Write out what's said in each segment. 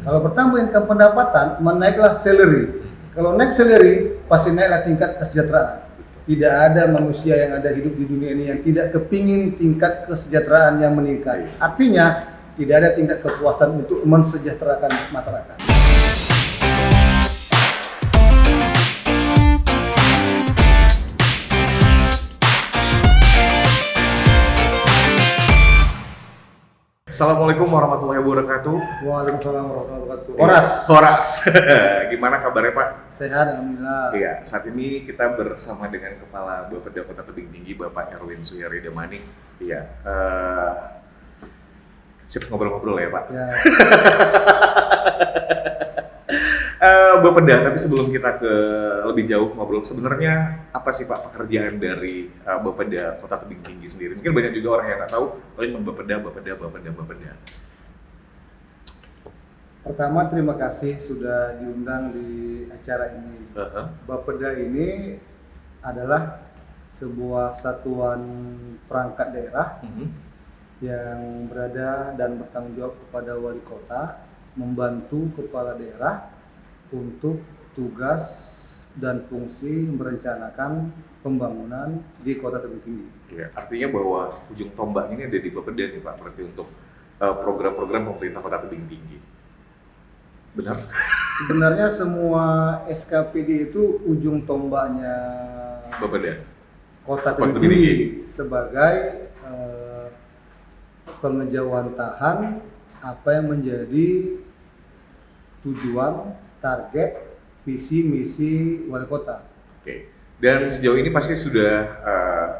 Kalau pertama income pendapatan, menaiklah salary. Kalau naik salary, pasti naiklah tingkat kesejahteraan. Tidak ada manusia yang ada hidup di dunia ini yang tidak kepingin tingkat kesejahteraan yang meningkat. Artinya, tidak ada tingkat kepuasan untuk mensejahterakan masyarakat. Assalamualaikum warahmatullahi wabarakatuh. Waalaikumsalam warahmatullahi wabarakatuh. Horas. Gimana kabarnya Pak? Sehat, alhamdulillah. Iya, saat ini kita bersama dengan Kepala Bapeda Kota Tebing Tinggi, Bapak Erwin Suyari Damani. Iya, siap ngobrol-ngobrol ya Pak? Ya. Bapeda, tapi sebelum kita ke lebih jauh ngobrol, sebenarnya apa sih Pak pekerjaan dari Bapeda Kota Tebing Tinggi sendiri? Mungkin banyak juga orang yang nggak tahu, kalau cuma Bapeda. Pertama, terima kasih sudah diundang di acara ini. Bapeda ini adalah sebuah satuan perangkat daerah yang berada dan bertanggung jawab kepada wali kota, membantu kepala daerah untuk tugas dan fungsi merencanakan pembangunan di Kota Tebing Tinggi. Ya, artinya bahwa ujung tombaknya ini ada di Bapeda nih Pak, berarti untuk program-program pemerintah Kota Tebing Tinggi. Benar? Sebenarnya semua SKPD itu ujung tombaknya Bapeda. Kota Tebing Tinggi sebagai pengejawantahan apa yang menjadi tujuan, target, visi, misi wali kota. Oke. Dan sejauh ini pasti sudah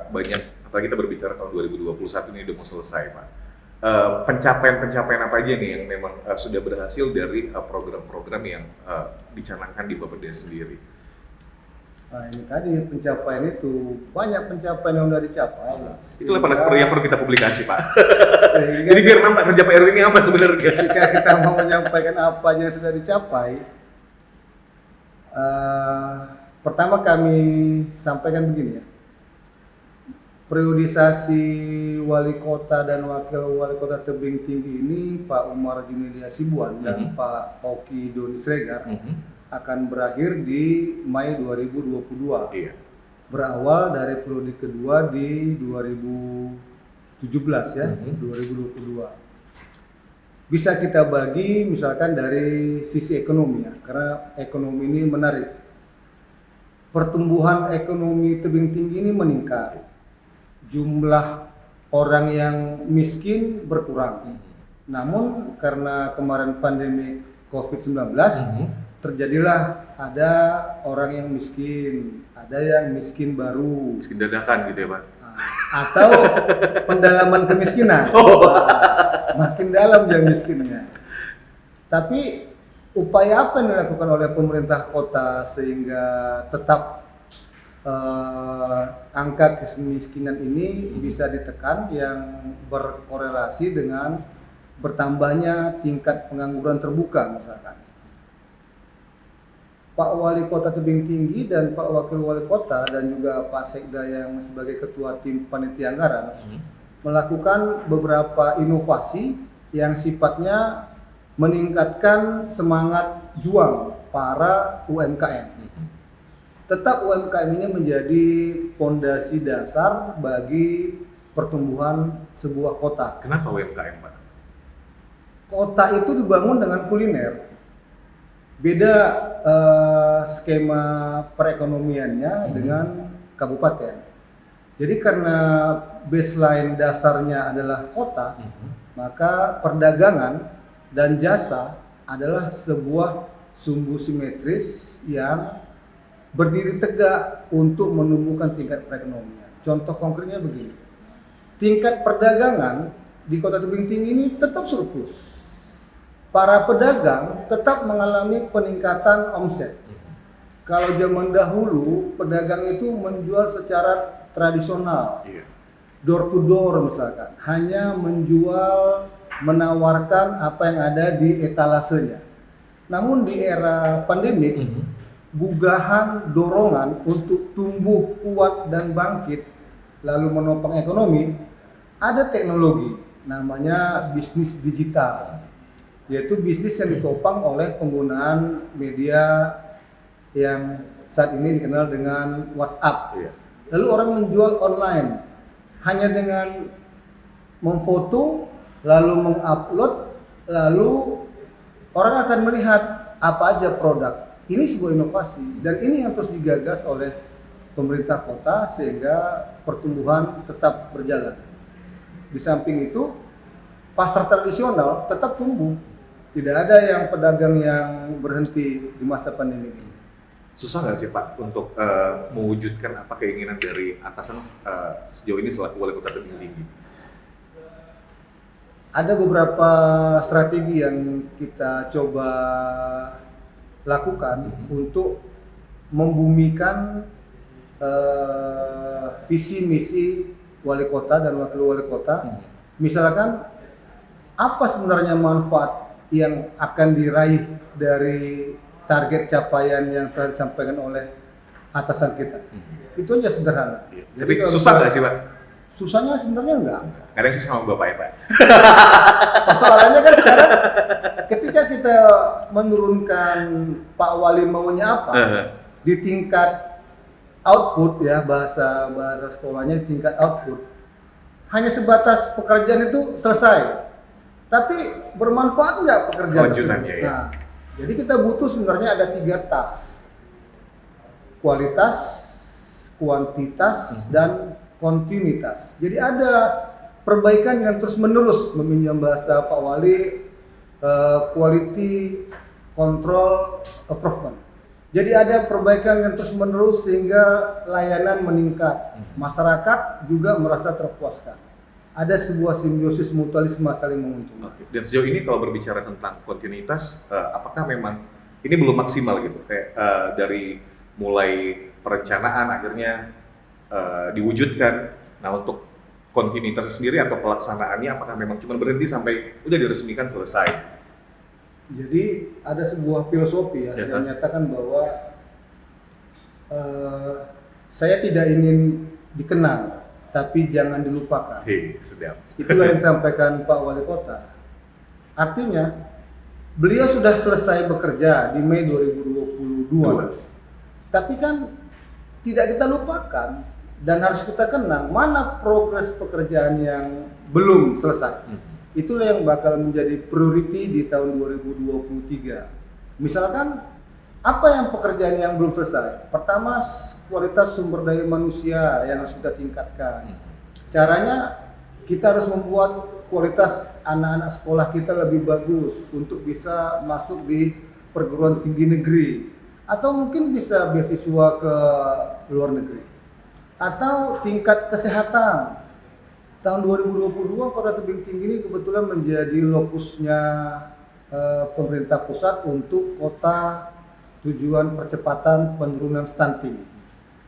banyak, apalagi kita berbicara tahun 2021 ini udah mau selesai Pak. Pencapaian apa aja nih yang memang sudah berhasil dari program-program yang dicanangkan di Bapeda sendiri? Nah ini tadi pencapaian itu, banyak pencapaian yang sudah dicapai. Itulah yang perlu kita publikasi Pak. Jadi biar nampak kerja Pak Erwin ini apa sebenarnya. Ketika kita mau menyampaikan apa yang sudah dicapai, pertama kami sampaikan begini ya. Periodisasi wali kota dan wakil wali kota Tebing Tinggi ini Pak Umar Junelia Sibuan dan Pak Oki Doni Sregar akan berakhir di Mei 2022. Iya. Berawal dari periode kedua di 2017 ya, 2022. Bisa kita bagi misalkan dari sisi ekonomi ya, karena ekonomi ini menarik. Pertumbuhan ekonomi Tebing Tinggi ini meningkat. Jumlah orang yang miskin berkurang. Namun karena kemarin pandemi COVID-19, terjadilah ada orang yang miskin, ada yang miskin baru. Miskin dadakan gitu ya Pak? Atau pendalaman kemiskinan. Makin dalam dia miskinnya. Tapi upaya apa yang dilakukan oleh pemerintah kota sehingga tetap angka kemiskinan ini bisa ditekan yang berkorelasi dengan bertambahnya tingkat pengangguran terbuka misalkan. Pak Wali Kota Tebing Tinggi dan Pak Wakil Wali Kota dan juga Pak Sekda yang sebagai Ketua Tim Panitia Anggaran melakukan beberapa inovasi yang sifatnya meningkatkan semangat juang para UMKM. Tetap UMKM ini menjadi fondasi dasar bagi pertumbuhan sebuah kota. Kenapa UMKM Pak? Kota itu dibangun dengan kuliner. Beda skema perekonomiannya dengan kabupaten. Jadi karena baseline dasarnya adalah kota, maka perdagangan dan jasa adalah sebuah sumbu simetris yang berdiri tegak untuk menumbuhkan tingkat perekonomian. Contoh konkretnya begini, tingkat perdagangan di Kota Tebing Tinggi ini tetap surplus. Para pedagang tetap mengalami peningkatan omset. Kalau zaman dahulu, pedagang itu menjual secara tradisional, door to door misalkan, hanya menjual, menawarkan apa yang ada di etalasenya. Namun di era pandemik, gugahan dorongan untuk tumbuh kuat dan bangkit lalu menopang ekonomi, ada teknologi namanya bisnis digital. yaitu bisnis yang ditopang oleh penggunaan media yang saat ini dikenal dengan WhatsApp. Iya. Lalu orang menjual online hanya dengan memfoto, lalu mengupload, lalu orang akan melihat apa aja produk. Ini sebuah inovasi dan ini yang terus digagas oleh pemerintah kota sehingga pertumbuhan tetap berjalan. Di samping itu, pasar tradisional tetap tumbuh. Tidak ada yang pedagang yang berhenti di masa pandemi ini. Susah nggak sih Pak untuk mewujudkan apa keinginan dari atasan sejauh ini selaku wali kota Tebing Tinggi? Ada beberapa strategi yang kita coba lakukan untuk membumikan visi misi wali kota dan wakil wali kota. Misalkan apa sebenarnya manfaat yang akan diraih dari target capaian yang telah disampaikan oleh atasan kita. Itu aja sederhana. Tapi susah nggak sih Pak? Susahnya sebenarnya enggak. Kadang sih sama Bapak ya Pak? Persoalannya kan sekarang ketika kita menurunkan Pak Wali maunya apa di tingkat output ya, bahasa sekolahnya di tingkat output, hanya sebatas pekerjaan itu selesai. Tapi bermanfaat nggak pekerjaan Lanjutannya tersebut? ya. Nah, jadi kita butuh sebenarnya ada 3 tas: kualitas, kuantitas, dan kontinuitas. Jadi ada perbaikan yang terus menerus, meminjam bahasa Pak Wali, quality control improvement. Jadi ada perbaikan yang terus menerus sehingga layanan meningkat, masyarakat juga merasa terpuaskan. Ada sebuah simbiosis mutualisme saling menguntungkan. Oke. Dan sejauh ini kalau berbicara tentang kontinuitas, apakah memang ini belum maksimal gitu? Kayak dari mulai perencanaan akhirnya diwujudkan. Nah untuk kontinuitas sendiri atau pelaksanaannya apakah memang cuma berhenti sampai udah diresmikan selesai? Jadi ada sebuah filosofi ya, yang menyatakan bahwa saya tidak ingin dikenang, tapi jangan dilupakan. Hei, sedap. Itulah yang disampaikan Pak Wali Kota. Artinya, beliau sudah selesai bekerja di Mei 2022. Tapi kan tidak kita lupakan dan harus kita kenang mana progres pekerjaan yang belum selesai. Itulah yang bakal menjadi priority di tahun 2023. Misalkan apa yang pekerjaan yang belum selesai? Pertama, kualitas sumber daya manusia yang harus kita tingkatkan. Caranya kita harus membuat kualitas anak-anak sekolah kita lebih bagus untuk bisa masuk di perguruan tinggi negeri, atau mungkin bisa beasiswa ke luar negeri. Atau tingkat kesehatan. Tahun 2022 Kota Tebing Tinggi ini kebetulan menjadi lokusnya pemerintah pusat untuk kota tujuan percepatan penurunan stunting.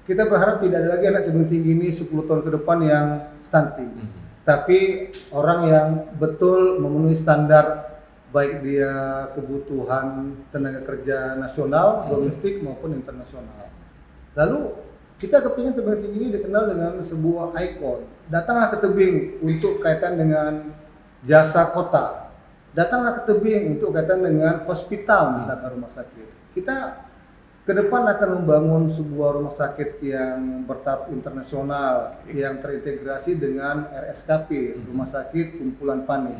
Kita berharap tidak ada lagi anak Tebing Tinggi ini 10 tahun ke depan yang stunting. Tapi orang yang betul memenuhi standar, baik dia kebutuhan tenaga kerja nasional, domestik maupun internasional. Lalu kita kepingin Tebing Tinggi ini dikenal dengan sebuah ikon. Datanglah ke tebing untuk kaitan dengan jasa kota. Datanglah ke tebing untuk kaitan dengan hospital, misalkan rumah sakit. Kita ke depan akan membangun sebuah rumah sakit yang bertaraf internasional, yang terintegrasi dengan RSKP, Rumah Sakit Kumpulan Pani.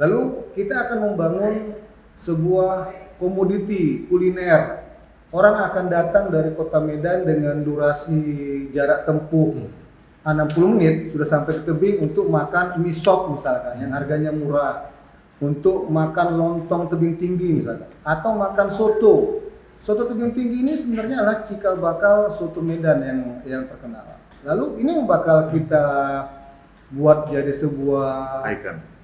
Lalu kita akan membangun sebuah komoditi kuliner. Orang akan datang dari kota Medan dengan durasi jarak tempuh 60 menit sudah sampai ke tebing untuk makan mie sop misalkan yang harganya murah, untuk makan lontong tebing tinggi misalkan, atau makan soto. Soto tebing tinggi ini sebenarnya adalah cikal bakal soto Medan yang terkenal. Lalu ini yang bakal kita buat jadi sebuah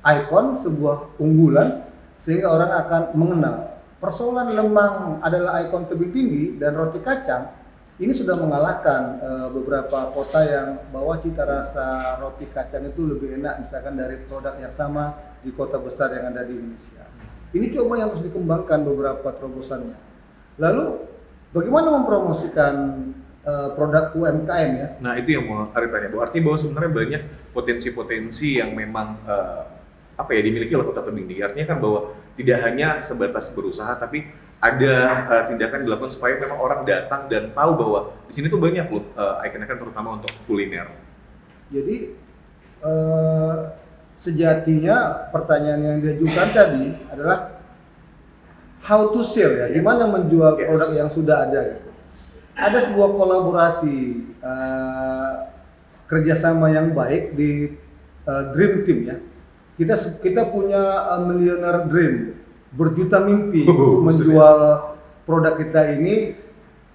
ikon, sebuah unggulan sehingga orang akan mengenal. Persoalan lemang adalah ikon tebing tinggi dan roti kacang ini sudah mengalahkan beberapa kota yang bahwa cita rasa roti kacang itu lebih enak misalkan dari produk yang sama di kota besar yang ada di Indonesia. Ini coba yang harus dikembangkan beberapa terobosannya. Lalu bagaimana mempromosikan produk UMKM ya? Nah itu yang mau Ari tanya Bu. Artinya bahwa sebenarnya banyak potensi-potensi yang memang apa ya dimiliki oleh Kota Tebing Tinggi. Artinya kan bahwa tidak hanya sebatas berusaha, tapi ada tindakan dilakukan supaya memang orang datang dan tahu bahwa di sini tuh banyak loh ikon-ikon terutama untuk kuliner. Jadi sejatinya pertanyaan yang diajukan tadi adalah how to sell ya, gimana menjual produk yang sudah ada gitu. Ada sebuah kolaborasi kerjasama yang baik di Dream Team ya. Kita punya millionaire dream, berjuta mimpi untuk menjual produk kita ini.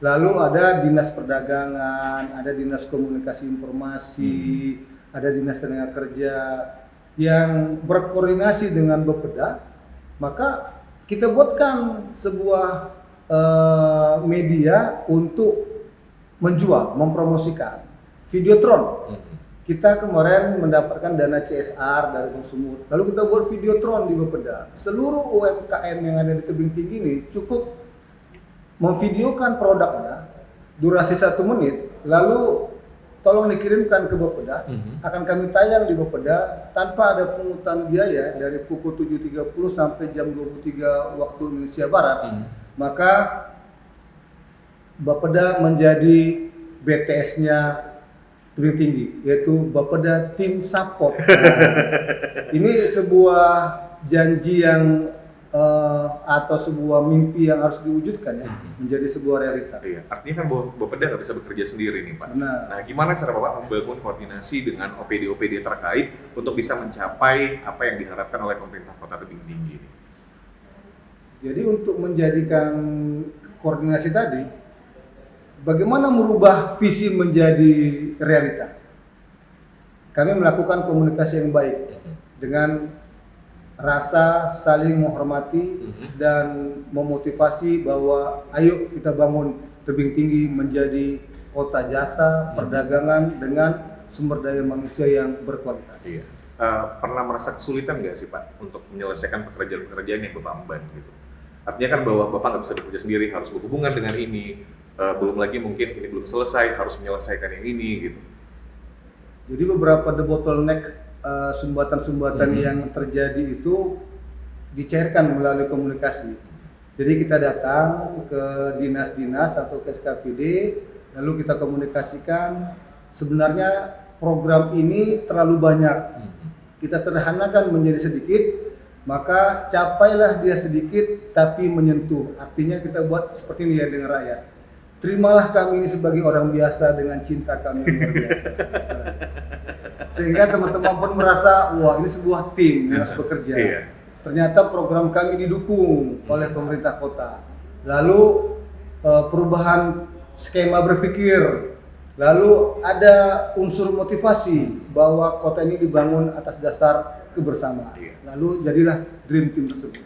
Lalu ada dinas perdagangan, ada dinas komunikasi informasi, ada dinas tenaga kerja yang berkoordinasi dengan Bapeda. Maka kita buatkan sebuah media untuk menjual, mempromosikan Videotron. Kita kemarin mendapatkan dana CSR dari Bank Sumut. Lalu kita buat Videotron di Bapeda. Seluruh UMKM yang ada di Tebing Tinggi ini cukup memvideokan produknya durasi 1 menit, lalu tolong dikirimkan ke Bapeda. Akan kami tayang di Bapeda tanpa ada pungutan biaya dari pukul 7.30 sampai jam 23 waktu Indonesia Barat. Maka Bapeda menjadi BTS-nya Tebing Tinggi, yaitu Bapeda Tim Support. Ini sebuah janji yang atau sebuah mimpi yang harus diwujudkan ya, menjadi sebuah realita. Iya, artinya kan bahwa Bapeda nggak bisa bekerja sendiri nih Pak. Nah, gimana cara Bapak membangun koordinasi dengan OPD-OPD terkait untuk bisa mencapai apa yang diharapkan oleh pemerintah Kota Tebing Tinggi ini? Jadi untuk menjadikan koordinasi tadi, bagaimana merubah visi menjadi realita? Kami melakukan komunikasi yang baik dengan rasa saling menghormati dan memotivasi bahwa ayo kita bangun Tebing Tinggi menjadi kota jasa perdagangan dengan sumber daya manusia yang berkualitas. Iya. Pernah merasa kesulitan nggak sih Pak untuk menyelesaikan pekerjaan-pekerjaan yang Bapak emban gitu? Artinya kan bahwa Bapak nggak bisa bekerja sendiri, harus berhubungan dengan ini. Belum lagi mungkin ini belum selesai, harus menyelesaikan yang ini gitu. Jadi beberapa the bottleneck sumbatan-sumbatan yang terjadi itu dicairkan melalui komunikasi. Jadi kita datang ke dinas-dinas atau ke SKPD, lalu kita komunikasikan sebenarnya program ini terlalu banyak. Kita sederhanakan menjadi sedikit, maka capailah dia sedikit tapi menyentuh. Artinya kita buat seperti ini ya dengan rakyat. Terimalah kami ini sebagai orang biasa dengan cinta kami yang luar biasa. Sehingga teman-teman pun merasa, wah ini sebuah tim yang harus bekerja. Ternyata program kami didukung oleh pemerintah kota. Lalu perubahan skema berpikir. Lalu ada unsur motivasi bahwa kota ini dibangun atas dasar kebersamaan. Lalu jadilah Dream Team tersebut.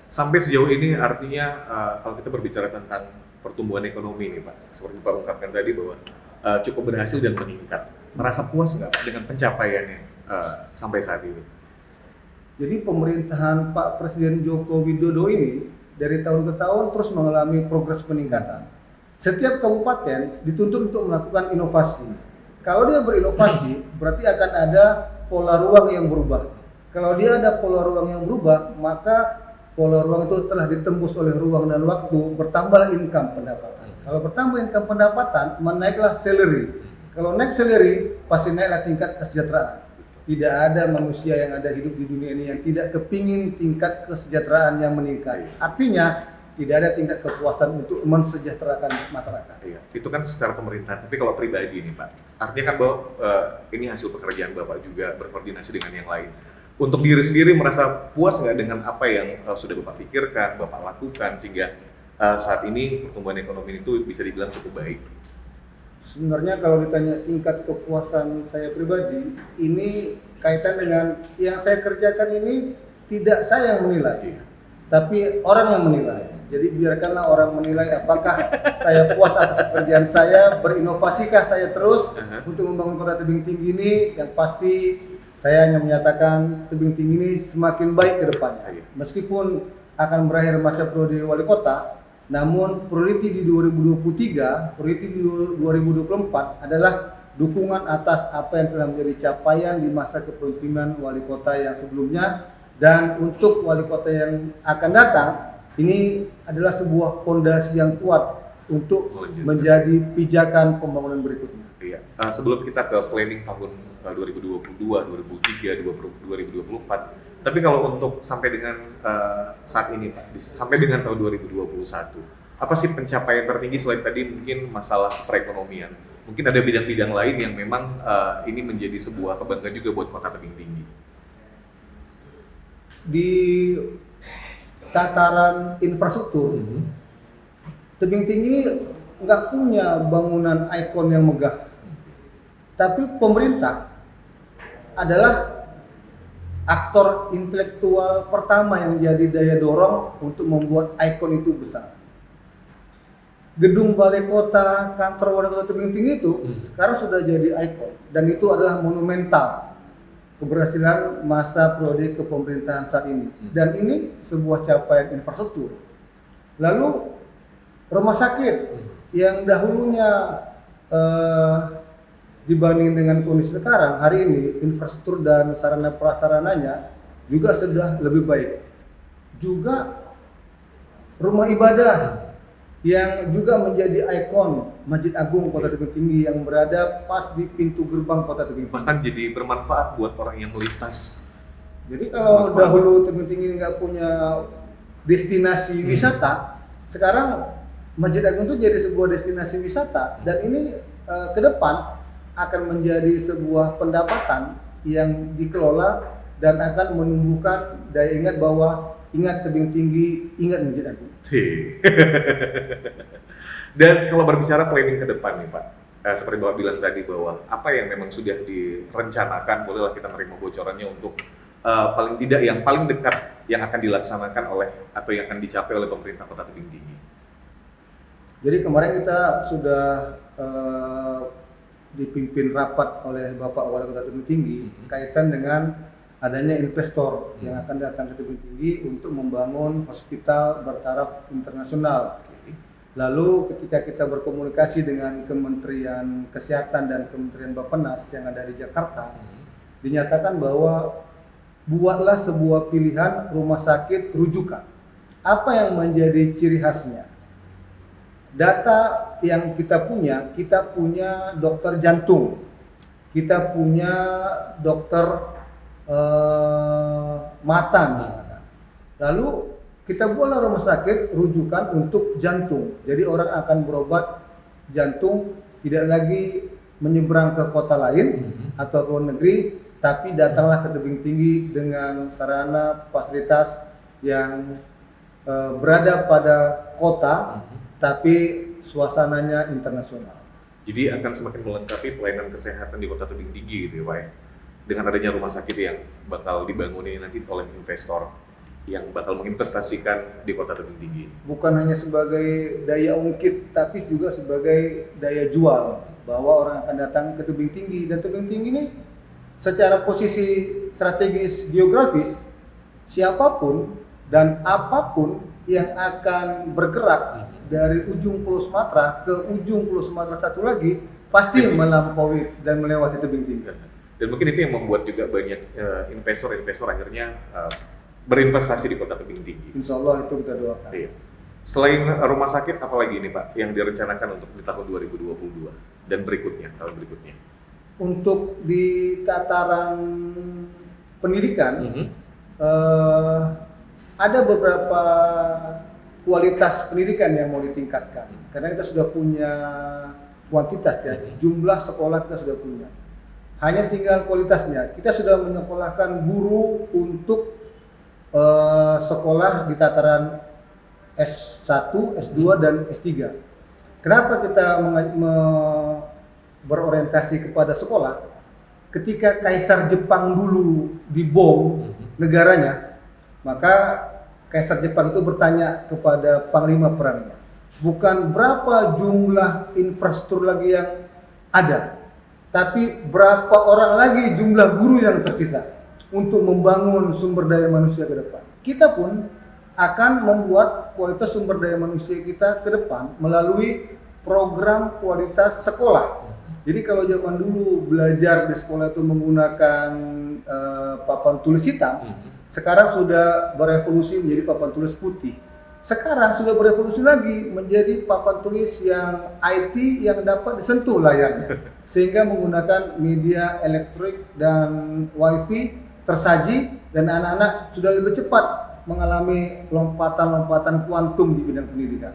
Sampai sejauh ini artinya kalau kita berbicara tentang pertumbuhan ekonomi nih Pak, seperti Pak ungkapkan tadi bahwa cukup berhasil dan meningkat. Merasa puas nggak Pak dengan pencapaiannya sampai saat ini? Jadi pemerintahan Pak Presiden Joko Widodo ini dari tahun ke tahun terus mengalami progres peningkatan. Setiap kabupaten dituntut untuk melakukan inovasi. Kalau dia berinovasi, berarti akan ada pola ruang yang berubah. Kalau dia ada pola ruang yang berubah, maka pola ruang itu telah ditembus oleh ruang dan waktu, bertambahlah income pendapatan. Kalau bertambah income pendapatan, menaiklah salary. Kalau naik salary, pasti naiklah tingkat kesejahteraan. Tidak ada manusia yang ada hidup di dunia ini yang tidak kepingin tingkat kesejahteraan yang meningkat. Artinya, tidak ada tingkat kepuasan untuk mensejahterakan masyarakat. Iya, itu kan secara pemerintahan. Tapi kalau pribadi nih Pak, artinya kan bahwa ini hasil pekerjaan Bapak juga berkoordinasi dengan yang lain. Untuk diri sendiri merasa puas nggak dengan apa yang sudah Bapak pikirkan, Bapak lakukan, sehingga saat ini pertumbuhan ekonomi itu bisa dibilang cukup baik? Sebenarnya kalau ditanya tingkat kepuasan saya pribadi, ini kaitan dengan yang saya kerjakan ini tidak saya yang menilai, tapi orang yang menilai. Jadi biarkanlah orang menilai apakah saya puas atas pekerjaan saya, berinovasi,kah saya terus untuk membangun kota Tebing Tinggi ini. Yang pasti saya hanya menyatakan Tebing Tinggi ini semakin baik ke depannya. Meskipun akan berakhir masa periode wali kota, namun priority di 2023, priority di 2024 adalah dukungan atas apa yang telah menjadi capaian di masa kepemimpinan wali kota yang sebelumnya, dan untuk wali kota yang akan datang ini adalah sebuah fondasi yang kuat untuk menjadi pijakan pembangunan berikutnya. Iya. Sebelum kita ke planning tahun 2022, 2023, 2024, tapi kalau untuk sampai dengan saat ini Pak, sampai dengan tahun 2021, apa sih pencapaian tertinggi selain tadi mungkin masalah perekonomian? Mungkin ada bidang-bidang lain yang memang ini menjadi sebuah kebanggaan juga buat Kota Tebing Tinggi. Di tataran infrastruktur, Tebing Tinggi nggak punya bangunan ikon yang megah, tapi pemerintah adalah aktor intelektual pertama yang jadi daya dorong untuk membuat ikon itu besar. Gedung Balai Kota, kantor Wali Kota Tebing Tinggi itu sekarang sudah jadi ikon, dan itu adalah monumental keberhasilan masa periode kepemerintahan saat ini. Dan ini sebuah capaian infrastruktur. Lalu rumah sakit yang dahulunya dibanding dengan kondisi sekarang, hari ini infrastruktur dan sarana prasarananya juga sudah lebih baik. Juga rumah ibadah yang juga menjadi ikon Masjid Agung Kota Tebing Tinggi yang berada pas di pintu gerbang Kota Tebing Tinggi. Bahkan jadi bermanfaat buat orang yang melintas. Jadi kalau dahulu Tebing Tinggi nggak punya destinasi wisata, sekarang Masjid Agung itu jadi sebuah destinasi wisata, dan ini ke depan akan menjadi sebuah pendapatan yang dikelola dan akan menumbuhkan daya ingat bahwa ingat Tebing Tinggi, ingat Masjid Agung. Dan kalau berbicara planning ke depan nih Pak, seperti Bapak bilang tadi bahwa apa yang memang sudah direncanakan, bolehlah kita menerima bocorannya untuk paling tidak yang paling dekat yang akan dilaksanakan oleh atau yang akan dicapai oleh pemerintah Kota Tebing Tinggi. Jadi kemarin kita sudah dipimpin rapat oleh Bapak Wali Kota Tebing Tinggi kaitan dengan adanya investor yang akan datang ke Tebing Tinggi untuk membangun hospital bertaraf internasional. Lalu ketika kita berkomunikasi dengan Kementerian Kesehatan dan Kementerian Bappenas yang ada di Jakarta, dinyatakan bahwa buatlah sebuah pilihan rumah sakit rujukan. Apa yang menjadi ciri khasnya? Data yang kita punya dokter jantung, kita punya dokter mata misalkan. Lalu kita buatlah rumah sakit rujukan untuk jantung. Jadi orang akan berobat jantung tidak lagi menyeberang ke kota lain atau ke luar negeri, tapi datanglah ke Tebing Tinggi dengan sarana fasilitas yang berada pada kota, tapi suasananya internasional. Jadi akan semakin melengkapi pelayanan kesehatan di Kota Tebing Tinggi gitu ya Pak ya? Dengan adanya rumah sakit yang bakal dibangun ini nanti oleh investor yang bakal menginvestasikan di Kota Tebing Tinggi. Bukan hanya sebagai daya ungkit, tapi juga sebagai daya jual bahwa orang akan datang ke Tebing Tinggi. Dan Tebing Tinggi ini secara posisi strategis geografis, siapapun dan apapun yang akan bergerak dari ujung Pulau Sumatera ke ujung Pulau Sumatera satu lagi pasti melampaui dan melewati Tebing Tinggi. Dan mungkin itu yang membuat juga banyak investor-investor akhirnya berinvestasi di Kota Tebing Tinggi. Insya Allah itu kita doakan. Iya. Selain rumah sakit, apa lagi nih Pak yang direncanakan untuk di tahun 2022 dan berikutnya, tahun berikutnya? Untuk di tataran pendidikan, ada beberapa kualitas pendidikan yang mau ditingkatkan. Karena kita sudah punya kuantitas ya, jumlah sekolah kita sudah punya. Hanya tinggal kualitasnya. Kita sudah menyekolahkan guru untuk sekolah di tataran S1, S2, dan S3. Kenapa kita berorientasi kepada sekolah? Ketika Kaisar Jepang dulu dibom negaranya, maka Kaisar Jepang itu bertanya kepada Panglima Perangnya, bukan berapa jumlah infrastruktur lagi yang ada, tapi berapa orang lagi jumlah guru yang tersisa untuk membangun sumber daya manusia ke depan. Kita pun akan membuat kualitas sumber daya manusia kita ke depan melalui program kualitas sekolah. Jadi kalau zaman dulu belajar di sekolah itu menggunakan papan tulis hitam, sekarang sudah berevolusi menjadi papan tulis putih. Sekarang sudah berevolusi lagi menjadi papan tulis yang IT yang dapat disentuh layarnya, sehingga menggunakan media elektrik dan wifi tersaji, dan anak-anak sudah lebih cepat mengalami lompatan-lompatan kuantum di bidang pendidikan.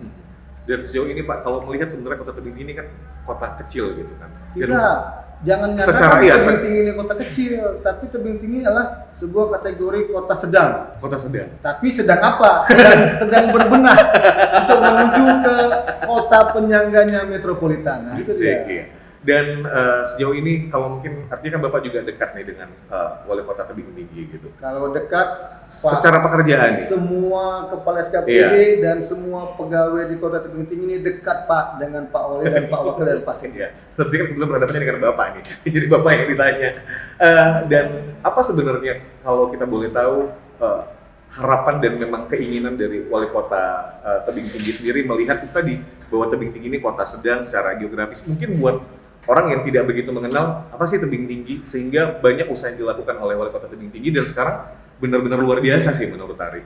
Dan sejauh ini Pak, kalau melihat sebenarnya Kota Tebing ini kan kota kecil gitu kan. Tidak, jangan Secara nyatakan iya, Tebing Tinggi ini kota kecil, tapi Tebing Tinggi adalah sebuah kategori kota sedang. Kota sedang. Tapi sedang apa? Sedang berbenah untuk menuju ke kota penyangganya metropolitan. Nah, itu Asik, dia. iya. Dan sejauh ini kalau mungkin artinya kan Bapak juga dekat nih dengan Wali Kota Tebing Tinggi gitu. Kalau dekat, Secara pekerjaan nih. semua kepala SKPD dan semua pegawai di Kota Tebing Tinggi ini dekat Pak dengan Pak Wali dan Pak Wakil dan Pak Sekda. Iya. Tapi kan kebetulan berhadapannya dengan Bapak nih. Jadi Bapak yang ditanya. Dan apa sebenarnya kalau kita boleh tahu harapan dan memang keinginan dari Wali Kota Tebing Tinggi sendiri melihat itu tadi bahwa Tebing Tinggi ini kota sedang secara geografis, mungkin buat orang yang tidak begitu mengenal apa sih Tebing Tinggi, sehingga banyak usaha yang dilakukan oleh Wali Kota Tebing Tinggi dan sekarang benar-benar luar biasa sih menurut Ari.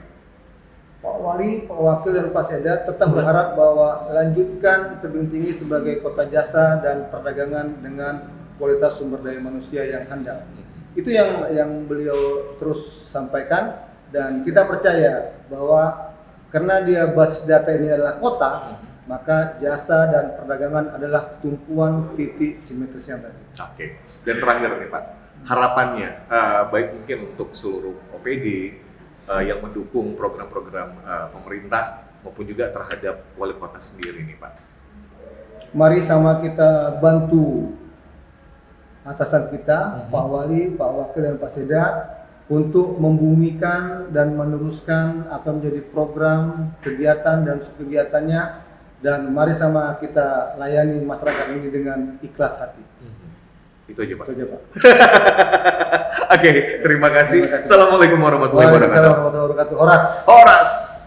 Pak Wali, Pak Wakil, dan Pak Sekda tetap berharap bahwa lanjutkan Tebing Tinggi sebagai kota jasa dan perdagangan dengan kualitas sumber daya manusia yang handal. Itu yang beliau terus sampaikan, dan kita percaya bahwa karena dia basis data ini adalah kota, maka jasa dan perdagangan adalah tumpuan titik simetris yang tadi. Oke. Dan terakhir nih Pak, harapannya baik mungkin untuk seluruh OPD yang mendukung program-program pemerintah maupun juga terhadap Wali Kota sendiri nih Pak. Mari sama kita bantu atasan kita, Pak Wali, Pak Wakil, dan Pak Sekda untuk membumikan dan meneruskan apa menjadi program, kegiatan, dan subkegiatannya. Dan mari sama kita layani masyarakat ini dengan ikhlas hati. Itu aja Pak. Itu aja Pak. Oke, terima kasih. Terima kasih. Assalamualaikum warahmatullahi wabarakatuh. Waalaikumsalam warahmatullahi wabarakatuh. Horas. Horas.